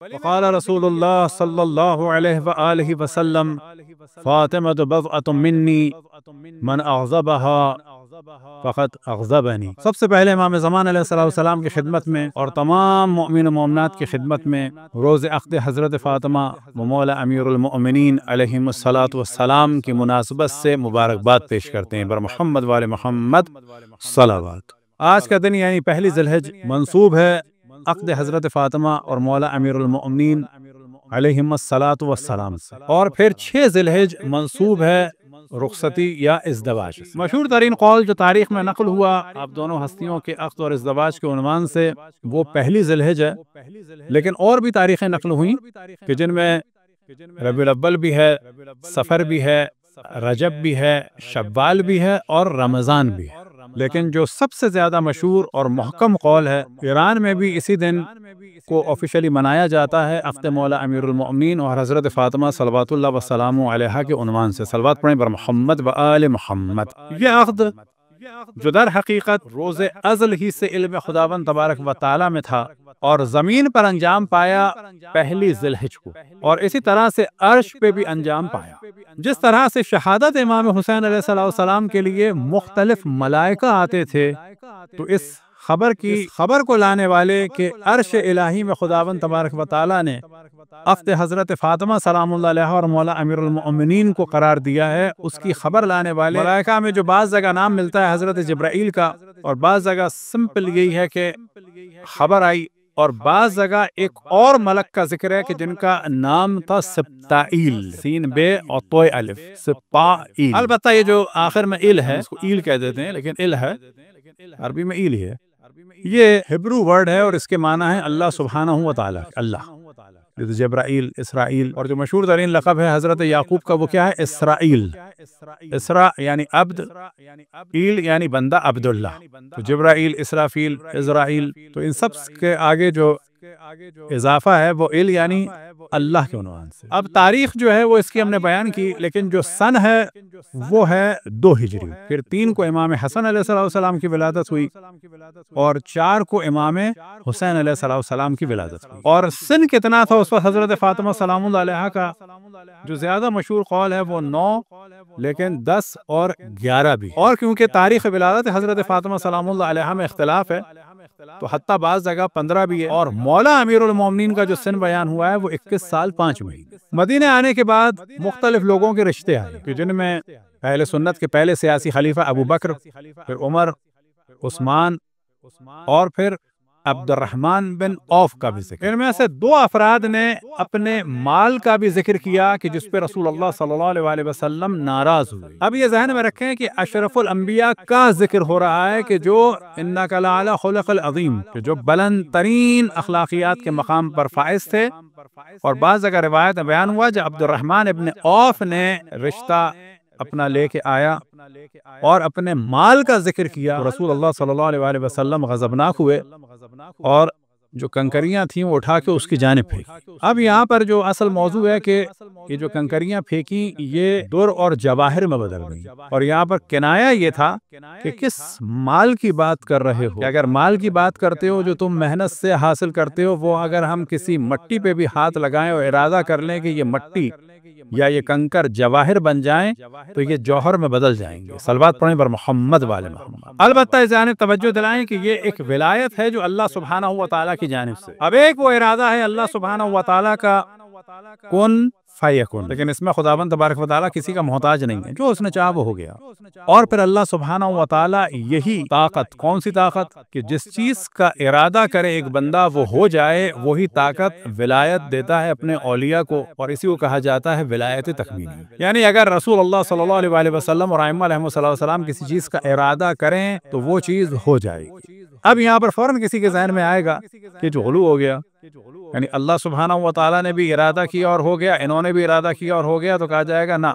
وقال رسول اللہ صلی اللہ علیہ وآلہ وسلم فاطمۃ بضعۃ منی من اغضبها فقد اغضبنی۔ سب سے پہلے امام زمان علیہ السلام کی خدمت میں اور تمام مؤمن و مؤمنات کی خدمت میں روز عقد حضرت فاطمہ و مولا امیر المؤمنین علیہم الصلاۃ والسلام کی مناسبت سے مبارکباد پیش کرتے ہیں بر محمد وآل محمد صلوات۔ آج کا دن یعنی پہلی ذی الحج منسوب ہے عقد حضرت فاطمہ اور مولا امیر المؤمنین علیہم الصلاۃ والسلام سے، اور پھر 6 ذی الحج منسوب ہے رخصتی یا ازدواج۔ مشہور ترین قول جو تاریخ میں نقل ہوا آپ دونوں ہستیوں کے عقد اور ازدواج کے عنوان سے وہ پہلی ذی الحج ہے، لیکن اور بھی تاریخیں نقل ہوئیں کہ جن میں ربیع الاول بھی ہے، صفر بھی ہے، رجب بھی ہے، شوال بھی ہے اور رمضان بھی ہے، لیکن جو سب سے زیادہ مشہور اور محکم قول ہے ایران میں بھی اسی دن کو آفیشلی منایا جاتا ہے عقد مولا امیر المؤمنین اور حضرت فاطمہ صلوات اللہ وسلام علیہا کے عنوان سے۔ صلوات پڑھیں بر محمد و آل محمد۔ یہ عقد جو در حقیقت روز ازل ہی سے علم خداوند تبارک و تعالی میں تھا اور زمین پر انجام پایا پہلی ذی الحج کو، اور اسی طرح سے عرش پہ بھی انجام پایا۔ جس طرح سے شہادت امام حسین علیہ السلام کے لیے مختلف ملائکہ آتے تھے، تو اس خبر کو لانے والے کہ عرش الہی میں خداوند تبارک و تعالی نے عقد حضرت فاطمہ سلام اللہ علیہ اور مولا امیر المؤمنین کو قرار دیا ہے، اس کی خبر لانے والے ملائکہ میں جو بعض جگہ نام ملتا ہے حضرت جبرائیل کا، اور بعض جگہ سمپل یہی ہے کہ خبر آئی، اور بعض جگہ ایک اور ملک کا ذکر ہے کہ جن کا نام تھا سبتائیل، سین بے اور توئے الف، سبتائیل۔ البتہ یہ جو آخر میں ایل ہے اس کو ایل کہہ دیتے ہیں، لیکن ایل ہے عربی میں ایل ہی ہے۔ یہ ہبرو ورڈ ہے اور اس کے معنی ہے اللہ سبحانہ و تعالی، اللہ۔ جبرائیل، اسرائیل، اور جو مشہور ترین لقب ہے حضرت یعقوب کا وہ کیا ہے؟ اسرائیل۔ اسرا یعنی عبد، ایل یعنی بندہ، عبداللہ۔ تو جبرائیل، اسرافیل، اسرائیل، تو ان سب کے آگے جو اضافہ ہے وہ ایل یعنی اللہ کے عنوان سے۔ اب تاریخ جو ہے وہ اس کی ہم نے بیان کی، لیکن جو سن ہے وہ ہے 2 ہجری۔ پھر 3 کو امام حسن علیہ السلام کی ولادت ہوئی، اور 4 کو امام حسین علیہ السلام کی ولادت ہوئی۔ اور سن کتنا تھا اس وقت حضرت فاطمہ سلام اللہ علیہ کا؟ جو زیادہ مشہور قول ہے وہ 9، لیکن 10 اور 11 بھی، اور کیونکہ تاریخ ولادت حضرت فاطمہ سلام اللہ علیہ میں اختلاف ہے تو حتیٰ بعض جگہ 15 بھی ہے۔ اور مولا امیر المومنین کا جو سن بیان ہوا ہے وہ 21 سال 5 مہینے۔ مدینہ آنے کے بعد مختلف لوگوں کے رشتے آئے کہ جن میں اہل سنت کے پہلے سیاسی خلیفہ ابو بکر، پھر عمر، عثمان، اور پھر عبد الرحمن بن عوف کا بھی ذکر۔ ان میں سے 2 افراد نے اپنے مال کا بھی ذکر کیا کہ جس پہ رسول اللہ صلی اللہ علیہ وسلم ناراض ہوئے۔ اب یہ ذہن میں رکھیں کہ اشرف الانبیاء کا ذکر ہو رہا ہے کہ جو انک لعلی خلق العظیم، کہ جو بلند ترین اخلاقیات کے مقام پر فائز تھے، اور بعض جگہ روایت میں بیان ہوا جب عبد الرحمن ابن عوف نے رشتہ اپنا لے کے آیا اور اپنے مال کا ذکر کیا، رسول اللہ صلی اللہ علیہ وسلم غضبناک ہوئے اور جو کنکریاں تھیں وہ اٹھا کے اس کی جانب پھینکی۔ اب یہاں پر جو اصل موضوع ہے کہ یہ جو کنکریاں پھینکی یہ در اور جواہر میں بدل گئیں، اور یہاں پر کنایا یہ تھا کہ کس مال کی بات کر رہے ہو، کہ اگر مال کی بات کرتے ہو جو تم محنت سے حاصل کرتے ہو، وہ اگر ہم کسی مٹی پہ بھی ہاتھ لگائیں اور ارادہ کر لیں کہ یہ مٹی یا یہ کنکر جواہر بن جائیں تو یہ جوہر میں بدل جائیں گے۔ صلوات پڑھیں بر محمد وآل محمد۔ البتہ اس جانب توجہ دلائیں کہ یہ ایک ولایت ہے جو اللہ سبحانہ و تعالیٰ کی جانب سے۔ اب ایک وہ ارادہ ہے اللہ سبحانہ و تعالیٰ کا کن فیکن، لیکن اس میں خداوند تبارک و تعالیٰ کسی کا محتاج نہیں ہے، جو اس نے چاہا وہ ہو گیا۔ اور پھر اللہ سبحانہ و تعالیٰ یہی طاقت، کون سی طاقت؟ کہ جس چیز کا ارادہ کرے ایک بندہ وہ ہو جائے، وہی طاقت ولایت دیتا ہے اپنے اولیاء کو، اور اسی کو کہا جاتا ہے ولایت تکوینی۔ یعنی اگر رسول اللہ صلی اللہ علیہ وسلم اور ائمہ علیہم السلام کسی چیز کا ارادہ کریں تو وہ چیز ہو جائے گی۔ اب یہاں پر فوراً کسی کے ذہن میں آئے گا کہ جو غلو ہو گیا، یعنی اللہ سبحانہ و تعالیٰ نے بھی ارادہ کیا اور ہو گیا، انہوں نے بھی ارادہ کیا اور ہو گیا، تو کہا جائے گا نہ،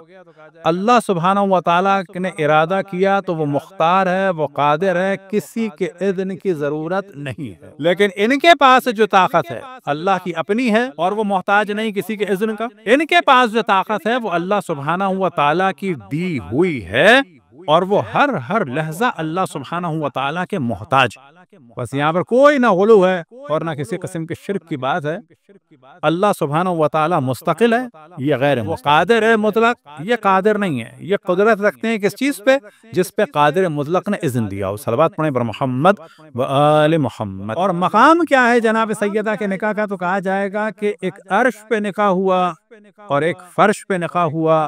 اللہ سبحانہ و تعالیٰ نے ارادہ کیا تو وہ مختار ہے، وہ قادر ہے، کسی کے اذن کی ضرورت نہیں ہے۔ لیکن ان کے پاس جو طاقت ہے اللہ کی اپنی ہے اور وہ محتاج نہیں کسی کے اذن کا۔ ان کے پاس جو طاقت ہے وہ اللہ سبحانہ و تعالیٰ کی دی ہوئی ہے، اور وہ ہر لحظہ اللہ سبحانہ و تعالیٰ کے محتاج۔ بس یہاں پر کوئی نہ غلو ہے اور نہ کسی قسم کے شرک کی بات ہے۔ اللہ سبحانہ و تعالی مستقل ہے، یہ غیر وہ قادر ہے مطلق، یہ قادر نہیں ہے۔ یہ قدرت رکھتے ہیں کس چیز پہ؟ جس پہ قادر مطلق نے اذن دیا ہو۔ صلوات پڑھیں بر محمد و آل محمد۔ اور مقام کیا ہے جناب سیدہ کے نکاح کا؟ تو کہا جائے گا کہ ایک عرش پہ نکاح ہوا اور ایک فرش پہ نکاح ہوا،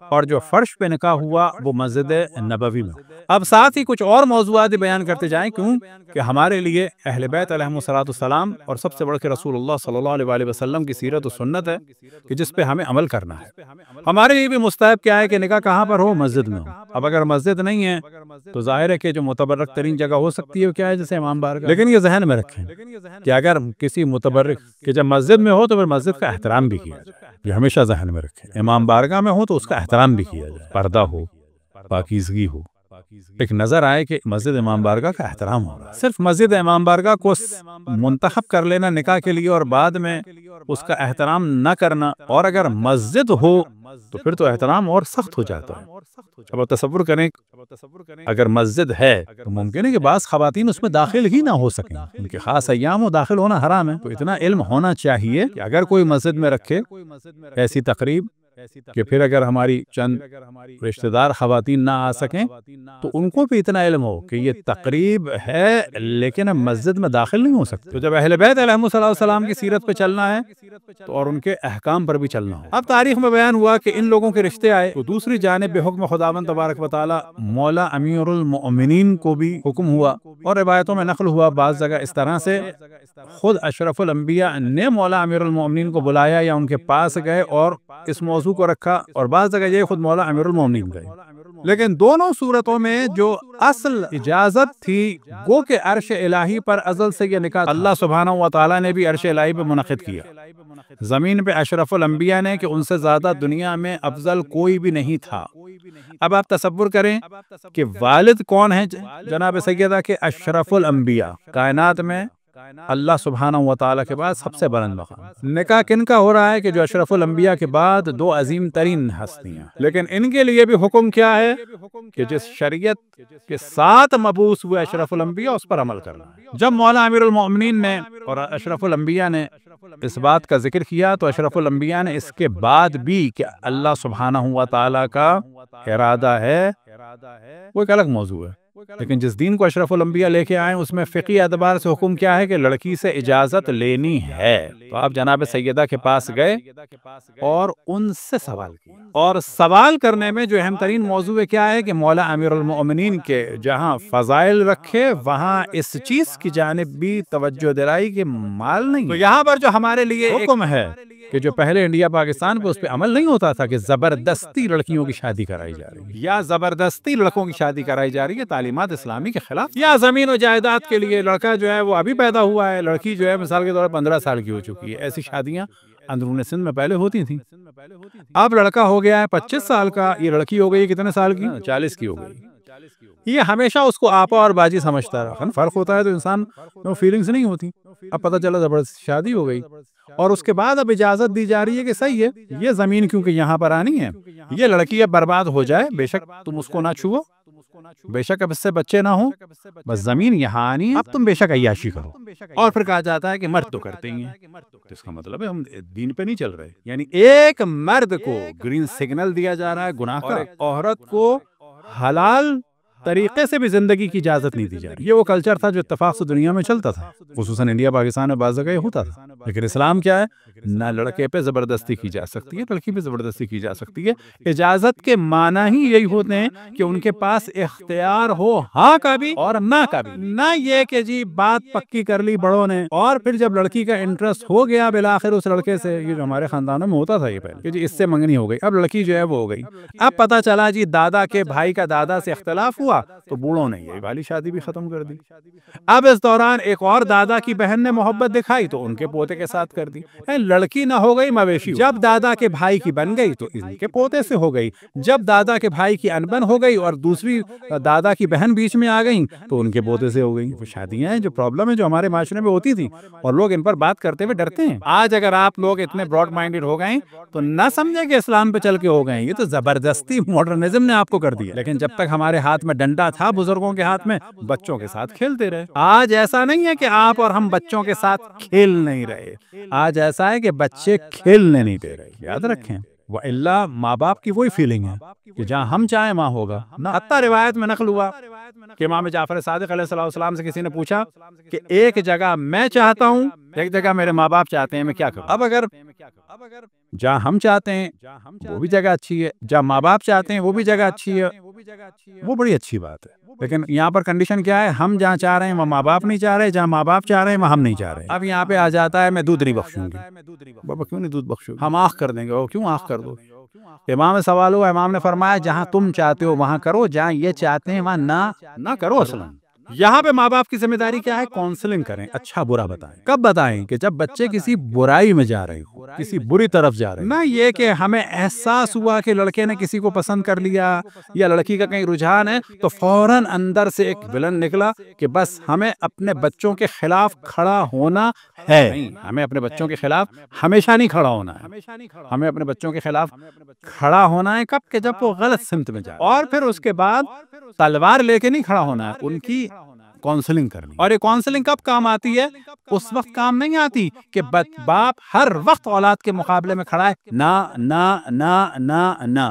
اور جو فرش پہ نکاح ہوا وہ مسجد نبوی میں۔ اب ساتھ ہی کچھ اور موضوعات بیان کرتے جائیں، کیوں کہ ہمارے لیے اہل بیت علیہم الصلوۃ والسلام اور سب سے بڑھ کے رسول اللہ صلی اللہ علیہ وآلہ وسلم کی سیرت و سنت ہے کہ جس پہ ہمیں عمل کرنا ہے۔ ہمارے لیے بھی مستحب کیا ہے کہ نکاح کہاں پر ہو؟ مسجد میں ہو۔ اب اگر مسجد نہیں ہے تو ظاہر ہے کہ جو متبرک ترین جگہ ہو سکتی ہے وہ کیا ہے؟ جیسے امام بارگاہ۔ لیکن یہ ذہن میں رکھیں کہ اگر کسی متبرک کہ جب مسجد میں ہو تو پھر مسجد کا احترام بھی کیا جائے، یہ ہمیشہ ذہن میں رکھیں۔ امام بارگاہ میں ہو تو اس کا احترام بھی کیا جائے، پردہ ہو، پاکیزگی ہو، ایک نظر آئے کہ مسجد امام بارگاہ کا احترام ہو رہا ہے۔ صرف مسجد امام بارگاہ کو منتخب کر لینا نکاح کے لیے اور بعد میں اس کا احترام نہ کرنا، اور اگر مسجد ہو تو پھر تو احترام اور سخت ہو جاتا ہے۔ اب تصور کریں اگر مسجد ہے تو ممکن ہے کہ بعض خواتین اس میں داخل ہی نہ ہو سکیں، ان کے خاص ایام و داخل ہونا حرام ہے۔ تو اتنا علم ہونا چاہیے کہ اگر کوئی مسجد میں رکھے ایسی تقریب کہ پھر اگر ہماری چند رشتہ دار خواتین نہ آ سکیں تو ان کو بھی اتنا علم ہو کہ یہ تقریب ہے لیکن اب مسجد میں داخل نہیں ہو سکتے۔ تو جب اہل بیت علیہم السلام کی سیرت پہ چلنا ہے تو اور ان کے احکام پر بھی چلنا ہو۔ اب تاریخ میں بیان ہوا کہ ان لوگوں کے رشتے آئے تو دوسری جانب بے حکم خداوند تبارک و تعالی مولا امیر المؤمنین کو بھی حکم ہوا، اور روایتوں میں نقل ہوا بعض جگہ اس طرح سے خود اشرف الانبیاء نے مولا امیر المؤمنین کو بلایا یا ان کے پاس گئے اور اس موضوع کو رکھا، اور بعض جگہ یہ خود مولا امیر المؤمنین گئے۔ لیکن دونوں صورتوں میں جو اصل اجازت تھی گو کہ عرش الہی پر ازل سے یہ نکاح اللہ سبحانہ و تعالی نے بھی عرش الہی پہ منعقد کیا، زمین پہ اشرف الانبیاء نے کہ ان سے زیادہ دنیا میں افضل کوئی بھی نہیں تھا۔ اب آپ تصور کریں کہ والد کون ہے جناب سیدہ کے؟ اشرف الانبیاء، کائنات میں اللہ سبحانہ و تعالیٰ کے بعد سب سے بلند مقام۔ نکاح کن کا ہو رہا ہے کہ جو اشرف الانبیاء کے بعد دو عظیم ترین ہستیاں، لیکن ان کے لیے بھی حکم کیا ہے کہ جس شریعت کے ساتھ مبعوث ہوئے اشرف الانبیاء اس پر عمل کرنا ہے۔ جب مولا امیر المؤمنین نے اور اشرف الانبیاء نے اس بات کا ذکر کیا تو اشرف الانبیاء نے اس کے بعد بھی کہ اللہ سبحانہ و تعالیٰ کا ارادہ ہے وہ ایک الگ موضوع ہے، لیکن جس دین کو اشرف الانبیاء لے کے آئے اس میں فقہی اعتبار سے حکم کیا ہے کہ لڑکی سے اجازت لینی ہے۔ تو آپ جناب سیدہ کے پاس گئے اور ان سے سوال کیا، اور سوال کرنے میں جو اہم ترین موضوع کیا ہے کہ مولا امیر المؤمنین کے جہاں فضائل رکھے وہاں اس چیز کی جانب بھی توجہ دلائی کہ مال نہیں۔ تو یہاں پر جو ہمارے لیے حکم ہے کہ جو پہلے انڈیا پاکستان پہ اس پہ عمل نہیں ہوتا تھا کہ زبردستی لڑکیوں کی شادی کرائی جا رہی ہے یا زبردستی لڑکوں کی شادی کرائی جا رہی ہے تعلیمات اسلامی کے خلاف، یا زمین و جائیداد کے لیے لڑکا جو ہے وہ ابھی پیدا ہوا ہے، لڑکی جو ہے مثال کے طور پر 15 سال کی ہو چکی ہے، ایسی شادیاں اندرون سندھ میں پہلے ہوتی تھیں۔ اب لڑکا ہو گیا ہے 25 سال کا، یہ لڑکی ہو گئی کتنے سال کی؟ 40 کی ہو گئی۔ یہ ہمیشہ اس کو آپا اور باجی سمجھتا رہا، فرق ہوتا ہے تو انسان میں فیلنگز نہیں ہوتی۔ اب پتہ چلا زبردست شادی ہو گئی اور اس کے بعد اب اجازت دی جا رہی ہے کہ صحیح ہے یہ زمین کیونکہ یہاں پر آنی ہے، یہ لڑکی اب برباد ہو جائے بے شک تم اس کو نہ چھوؤ، بے شک اب اس سے بچے نہ ہوں، بس زمین یہاں آنی ہے، اب تم بے شک عیاشی کرو۔ اور پھر کہا جاتا ہے کہ مرد تو کرتے ہی ہیں، تو اس کا مطلب ہے ہم دین پہ نہیں چل رہے، یعنی ایک مرد کو گرین سگنل دیا جا رہا ہے گناہ کا، عورت کو حلال طریقے سے بھی زندگی کی اجازت نہیں دی جا رہی۔ یہ وہ کلچر تھا جو اتفاق سے دنیا میں چلتا تھا، خصوصاً انڈیا پاکستان میں بعض جگہ یہ ہوتا تھا، لیکن اسلام کیا ہے؟ نہ لڑکے پہ زبردستی کی جا سکتی ہے، لڑکی پہ زبردستی کی جا سکتی ہے۔ اجازت کے معنی ہی یہی ہوتے ہیں کہ ان کے پاس اختیار ہو ہاں کا بھی اور نہ کا بھی، نہ یہ کہ جی بات پکی کر لی بڑوں نے اور پھر جب لڑکی کا انٹرسٹ ہو گیا بالآخر اس لڑکے سے، یہ جو ہمارے خاندانوں میں ہوتا تھا یہ پہلے کہ جی اس سے منگنی ہو گئی، اب لڑکی جو ہے وہ ہو گئی، اب پتہ چلا جی دادا کے بھائی کا دادا سے اختلاف ہوا تو بوڑھوں نے یہ والی شادی بھی ختم کر دی۔ اب اس دوران ایک اور دادا کی بہن نے محبت دکھائی تو ان کے پوتے کے ساتھ کر دی، لڑکی نہ ہو گئی مویشی، جب دادا کے بھائی کی بن گئی تو ان کے پوتے سے ہو گئی، جب دادا کے بھائی کی انبن ہو گئی اور دوسری دادا کی بہن بیچ میں آ گئی تو ان کے پوتے سے ہو گئی۔ وہ شادیاں ہیں جو پرابلم ہے جو ہمارے معاشرے میں ہوتی تھی اور لوگ ان پر بات کرتے ہوئے ڈرتے ہیں۔ آج اگر آپ لوگ اتنے براڈ مائنڈڈ ہو گئے تو نہ سمجھیں کہ اسلام پہ چل کے ہو گئے، یہ تو زبردستی ماڈرنزم نے آپ کو کر دیا، لیکن جب تک ہمارے ہاتھ میں ڈنڈا تھا بزرگوں کے ہاتھ میں، بچوں کے ساتھ کھیلتے رہے۔ آج ایسا نہیں ہے کہ آپ اور ہم بچوں کے ساتھ کھیل نہیں رہے، آج ایسا ہے کہ بچے کھیلنے نہیں دے رہے۔ یاد رکھیں، وَإِلَّا ماں باپ کی وہی فیلنگ ہے کہ جہاں ہم چاہیں وہاں ہوگا۔ حتیٰ روایت میں نقل ہوا کہ امام جعفر صادق علیہ السلام سے کسی نے پوچھا کہ ایک جگہ میں چاہتا ہوں، ایک جگہ میرے ماں باپ چاہتے ہیں، میں کیا کروں؟ اب اگر جہاں ہم چاہتے ہیں وہ بھی جگہ اچھی ہے، جہاں ماں باپ چاہتے ہیں وہ بھی جگہ اچھی ہے، وہ بڑی اچھی بات ہے۔ لیکن یہاں پر کنڈیشن کیا ہے؟ ہم جہاں چاہ رہے ہیں وہ ماں باپ نہیں چاہ رہے، جہاں ماں باپ چاہ رہے ہیں وہ ہم نہیں چاہ رہے۔ اب یہاں پہ آ جاتا ہے میں دودھ نہیں بخشوں گی۔ بابا کیوں نہیں دودھ بخشو؟ ہم آنکھ کر دیں گے۔ وہ کیوں آنکھ کر دو؟ امام سے سوال ہوا، امام نے فرمایا جہاں تم چاہتے ہو وہاں کرو، جہاں یہ چاہتے ہیں وہاں نہ کرو۔ اصلا یہاں پہ ماں باپ کی ذمہ داری کیا ہے؟ کاؤنسلنگ کریں، اچھا برا بتائیں۔ کب بتائیں؟ کہ جب بچے کسی برائی میں جا رہے ہو، کسی بری طرف جا رہے ہیں۔ نہ یہ کہ ہمیں احساس ہوا کہ لڑکے نے کسی کو پسند کر لیا یا لڑکی کا کہیں رجحان ہے تو فوراً اندر سے ایک ولن نکلا کہ بس ہمیں اپنے بچوں کے خلاف کھڑا ہونا ہے۔ ہمیں اپنے بچوں کے خلاف ہمیشہ نہیں کھڑا ہونا ہے، ہمیں اپنے بچوں کے خلاف کھڑا ہونا ہے کب؟ کہ جب وہ غلط سمت میں جائے، اور پھر اس کے بعد تلوار لے کے نہیں کھڑا ہونا ہے، ان کی کاؤنسلنگ کرنی۔ اور یہ کاؤنسلنگ کب کام آتی ہے؟ اس وقت کام نہیں آتی کہ باپ ہر وقت اولاد کے مقابلے میں کھڑا ہے، نہ نہ نہ نہ نہ۔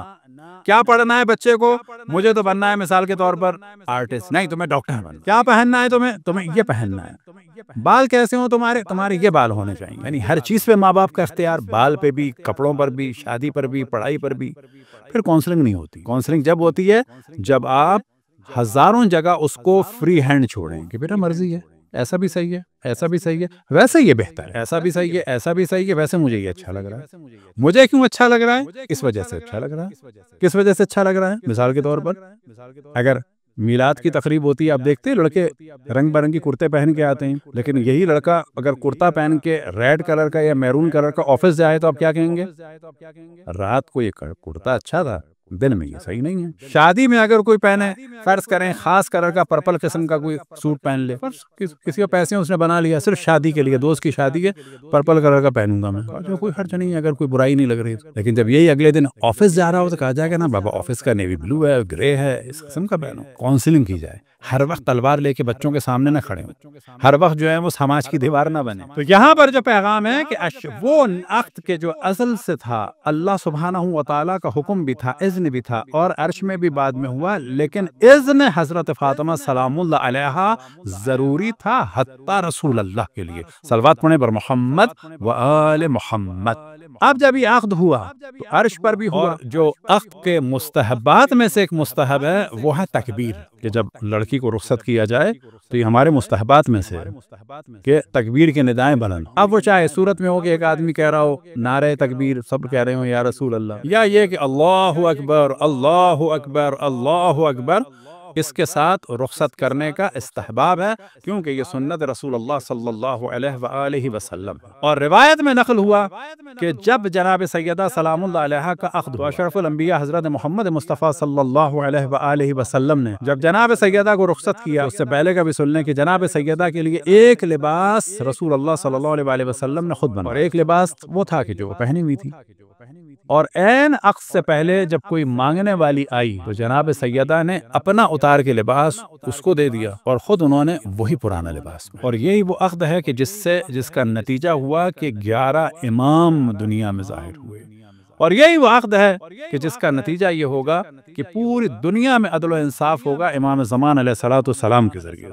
کیا پڑھنا ہے بچے کو؟ مجھے تو بننا ہے مثال کے طور پر آرٹسٹ، نہیں تمہیں ڈاکٹر بننا۔ کیا پہننا ہے تمہیں یہ پہننا ہے۔ بال کیسے ہوں تمہارے یہ بال ہونے چاہیے۔ یعنی ہر چیز پہ ماں باپ کا اختیار، بال پہ بھی، کپڑوں پر بھی، شادی پر بھی، پڑھائی پر بھی۔ پھر کاؤنسلنگ نہیں ہوتی۔ کاؤنسلنگ جب ہوتی ہے جب آپ ہزاروں جگہ اس کو فری ہینڈ چھوڑیں کہ بیٹا مرضی ہے، ایسا بھی صحیح ہے، ایسا بھی صحیح ہے، ویسے یہ بہتر ہے، ایسا بھی صحیح ہے، ایسا بھی صحیح ہے، ویسے مجھے یہ اچھا لگ رہا ہے۔ مجھے کیوں اچھا لگ رہا ہے؟ اس وجہ سے اچھا لگ رہا ہے۔ کس وجہ سے اچھا لگ رہا ہے؟ مثال کے طور پر اگر میلاد کی تقریب ہوتی ہے، آپ دیکھتے ہیں لڑکے رنگ برنگی کرتے پہن کے آتے ہیں، لیکن یہی لڑکا اگر کرتا پہن کے ریڈ کلر کا یا میرون کلر کا آفس جائے تو آپ کیا کہیں گے؟ رات کو یہ کرتا اچھا تھا، دن میں یہ صحیح نہیں ہے۔ شادی میں اگر کوئی پہنے، فرض کریں خاص کلر کا پرپل قسم کا کوئی سوٹ پہن لے، کسی کو پیسے اس نے بنا لیا صرف شادی کے لیے، دوست کی شادی ہے، پرپل کلر کا پہنوں گا میں، جو کوئی حرج نہیں ہے اگر کوئی برائی نہیں لگ رہی۔ لیکن جب یہی اگلے دن آفس جا رہا ہو تو کہا جائے گا نا بابا آفس کا نیوی بلو ہے، گرے ہے، اس قسم کا پہنو۔ کاؤنسلنگ کی جائے، ہر وقت تلوار لے کے بچوں کے سامنے نہ کھڑے ہوں، ہر وقت جو ہے وہ سماج کی دیوار نہ بنے۔ تو یہاں پر جو پیغام ہے کہ وہ عقد کے جو ازل سے تھا، اللہ سبحانہ و تعالیٰ کا حکم بھی تھا، اذن بھی تھا، اور عرش میں بھی بعد میں ہوا، لیکن اذن حضرت فاطمہ سلام اللہ علیہا ضروری تھا حتی رسول اللہ کے لیے۔ صلوات پڑھیں بر محمد و آل محمد۔ اب جب یہ عقد ہوا تو عرش پر بھی ہوا۔ جو عقد کے مستحبات میں سے ایک مستحب ہے وہ ہے تکبیر، کہ جب لڑکی کو رخصت کیا جائے تو یہ ہمارے مستحبات میں سے کہ تکبیر کے ندائیں بلند۔ اب وہ چاہے صورت میں ہو کہ ایک آدمی کہہ رہا ہو نعرہ تکبیر، سب کہہ رہے ہو یا رسول اللہ، یا یہ کہ اللہ اکبر اللہ اکبر اللہ اکبر، اس کے ساتھ رخصت کرنے کا استحباب ہے، کیونکہ یہ سنت رسول اللہ صلی اللہ علیہ وآلہ وسلم ہے۔ اور روایت میں نقل ہوا کہ جب جناب سیدہ سلام اللہ علیہا کا عقد، اشرف الانبیاء حضرت محمد مصطفیٰ صلی اللہ علیہ وآلہ وسلم نے جب جناب سیدہ کو رخصت کیا، اس سے پہلے کا بھی سن لیں کہ جناب سیدہ کے لیے ایک لباس رسول اللہ صلی اللہ علیہ وآلہ وسلم نے خود بنا، اور ایک لباس وہ تھا کہ جو وہ پہنی ہوئی تھی۔ اور عین عقد سے پہلے جب کوئی مانگنے والی آئی تو جناب سیدہ نے اپنا اتار کے لباس اس کو دے دیا، اور خود انہوں نے وہی پرانا لباس۔ اور یہی وہ عقد ہے کہ جس کا نتیجہ ہوا کہ 11 امام دنیا میں ظاہر ہوئے، اور یہی وہ عقد ہے کہ جس کا نتیجہ یہ ہوگا کہ پوری دنیا میں عدل و انصاف ہوگا امام زمان علیہ الصلوۃ والسلام کے ذریعے سے۔